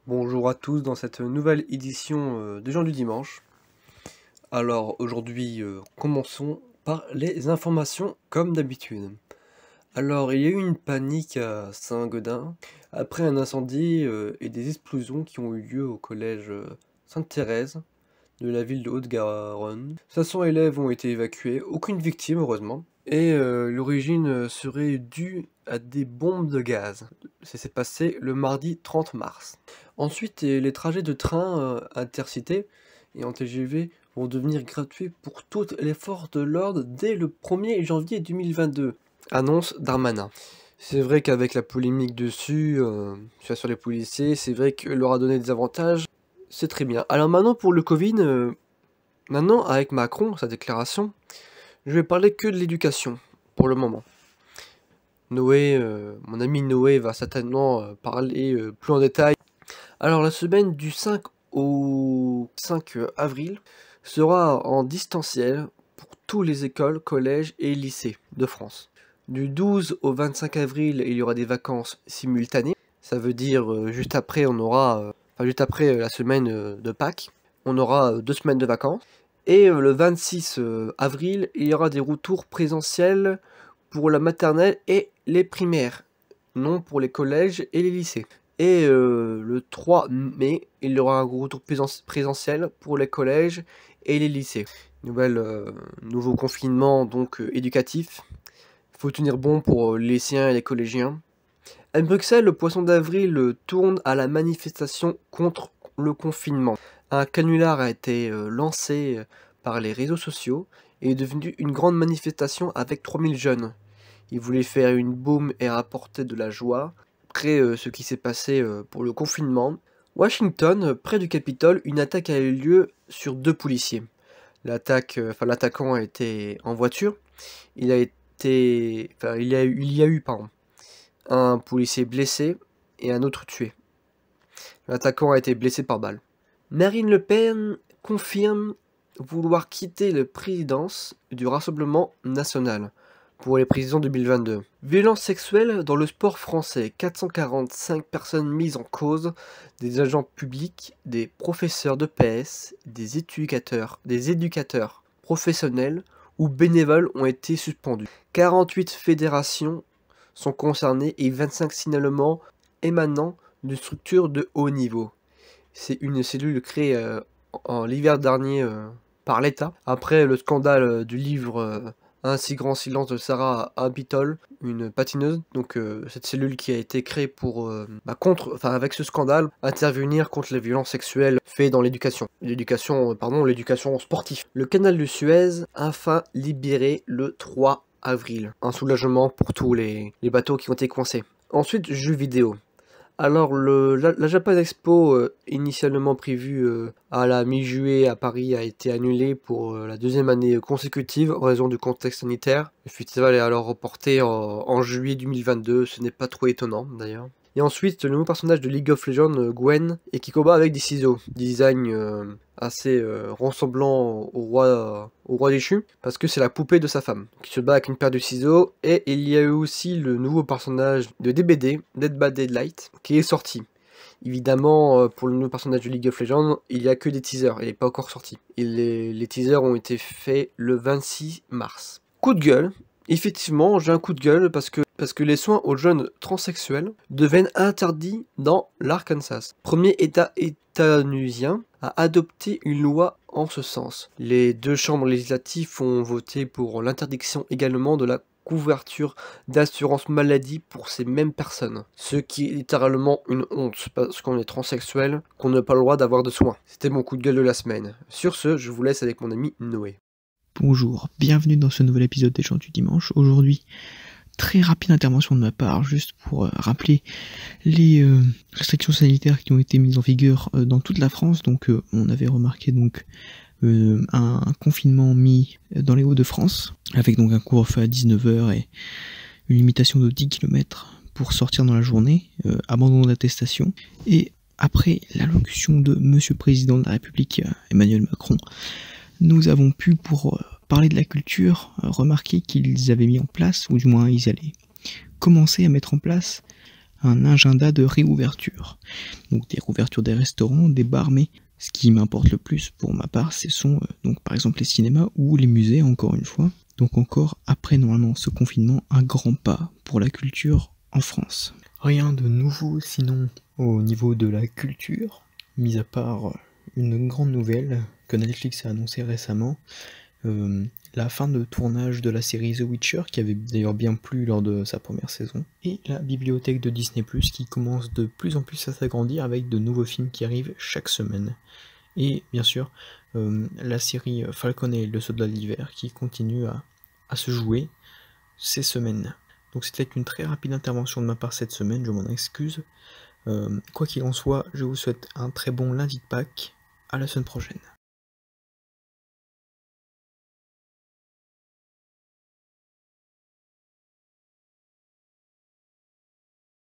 Bonjour à tous dans cette nouvelle édition des gens du dimanche. Alors aujourd'hui, commençons par les informations comme d'habitude. Alors il y a eu une panique à Saint-Gaudens après un incendie et des explosions qui ont eu lieu au collège Sainte-Thérèse de la ville de Haute-Garonne. 500 élèves ont été évacués, aucune victime heureusement. Et l'origine serait due à des bombes de gaz. Ça s'est passé le mardi 30 mars. Ensuite, les trajets de train intercités et en TGV vont devenir gratuits pour toutes les forces de l'ordre dès le 1er janvier 2022, annonce Darmanin. C'est vrai qu'avec la polémique dessus, sur les policiers, c'est vrai qu'il leur a donné des avantages, c'est très bien. Alors maintenant pour le Covid, maintenant avec Macron, sa déclaration, je vais parler que de l'éducation, pour le moment. Noé, mon ami Noé va certainement parler plus en détail. Alors la semaine du 5 au 5 avril sera en distanciel pour toutes les écoles, collèges et lycées de France. Du 12 au 25 avril, il y aura des vacances simultanées. Ça veut dire juste après juste après la semaine de Pâques, on aura 2 semaines de vacances. Et le 26 avril, il y aura des retours présentiels pour la maternelle et les primaires, non pour les collèges et les lycées. Et le 3 mai, il y aura un retour présentiel pour les collèges et les lycées. Nouveau confinement donc éducatif. Faut tenir bon pour les lycéens et les collégiens. À Bruxelles, le poisson d'avril tourne à la manifestation contre le confinement. Un canular a été lancé par les réseaux sociaux et est devenu une grande manifestation avec 3000 jeunes. Ils voulaient faire une boum et rapporter de la joie. Après ce qui s'est passé pour le confinement, Washington, près du Capitole, une attaque a eu lieu sur 2 policiers. L'attaquant a été en voiture. Il y a eu un policier blessé et un autre tué. L'attaquant a été blessé par balle. Marine Le Pen confirme vouloir quitter la présidence du Rassemblement national pour les présidents 2022. Violence sexuelle dans le sport français. 445 personnes mises en cause, des agents publics, des professeurs de PS, des éducateurs professionnels ou bénévoles ont été suspendus. 48 fédérations sont concernées et 25 signalements émanant de structures de haut niveau. C'est une cellule créée en l'hiver dernier par l'État, après le scandale du livre Un si grand silence de Sarah Abitbol, une patineuse. Donc cette cellule qui a été créée pour, avec ce scandale, intervenir contre les violences sexuelles faites dans l'éducation. L'éducation sportive. Le canal de Suez, enfin libéré le 3 avril. Un soulagement pour tous les bateaux qui ont été coincés. Ensuite, jeux vidéo. Alors, la Japan Expo, initialement prévue à la mi-juillet à Paris, a été annulée pour la 2e année consécutive en raison du contexte sanitaire. Le festival est alors reporté en juillet 2022, ce n'est pas trop étonnant d'ailleurs. Et ensuite, le nouveau personnage de League of Legends, Gwen, et qui combat avec des ciseaux. Design assez ressemblant au roi déchu, parce que c'est la poupée de sa femme, qui se bat avec une paire de ciseaux. Et il y a eu aussi le nouveau personnage de DBD, Dead by Daylight, qui est sorti. Évidemment, pour le nouveau personnage de League of Legends, il n'y a que des teasers, il n'est pas encore sorti. Et les teasers ont été faits le 26 mars. Coup de gueule. Effectivement, j'ai un coup de gueule parce que les soins aux jeunes transsexuels deviennent interdits dans l'Arkansas. Premier État états-unien à adopter une loi en ce sens. Les 2 chambres législatives ont voté pour l'interdiction également de la couverture d'assurance maladie pour ces mêmes personnes. Ce qui est littéralement une honte, parce qu'on est transsexuel, qu'on n'a pas le droit d'avoir de soins. C'était mon coup de gueule de la semaine. Sur ce, je vous laisse avec mon ami Noé. Bonjour, bienvenue dans ce nouvel épisode des gens du dimanche. Aujourd'hui, très rapide intervention de ma part, juste pour rappeler les restrictions sanitaires qui ont été mises en vigueur dans toute la France. Donc on avait remarqué donc un confinement mis dans les Hauts-de-France, avec donc un couvre-feu à 19h et une limitation de 10 km pour sortir dans la journée, abandon d'attestation. Et après l'allocution de Monsieur le Président de la République, Emmanuel Macron, nous avons pu, pour parler de la culture, remarquer qu'ils avaient mis en place, ou du moins ils allaient commencer à mettre en place, un agenda de réouverture. Donc des réouvertures des restaurants, des bars, mais ce qui m'importe le plus pour ma part, ce sont donc par exemple les cinémas ou les musées, encore une fois. Donc encore, après normalement ce confinement, un grand pas pour la culture en France. Rien de nouveau sinon au niveau de la culture, mis à part une grande nouvelle que Netflix a annoncée récemment, la fin de tournage de la série The Witcher, qui avait d'ailleurs bien plu lors de sa première saison, et la bibliothèque de Disney+, qui commence de plus en plus à s'agrandir avec de nouveaux films qui arrivent chaque semaine. Et bien sûr, la série Falcon et le Soldat de l'Hiver, qui continue à se jouer ces semaines. Donc c'était une très rapide intervention de ma part cette semaine, je m'en excuse. Quoi qu'il en soit, je vous souhaite un très bon lundi de Pâques, à la semaine prochaine.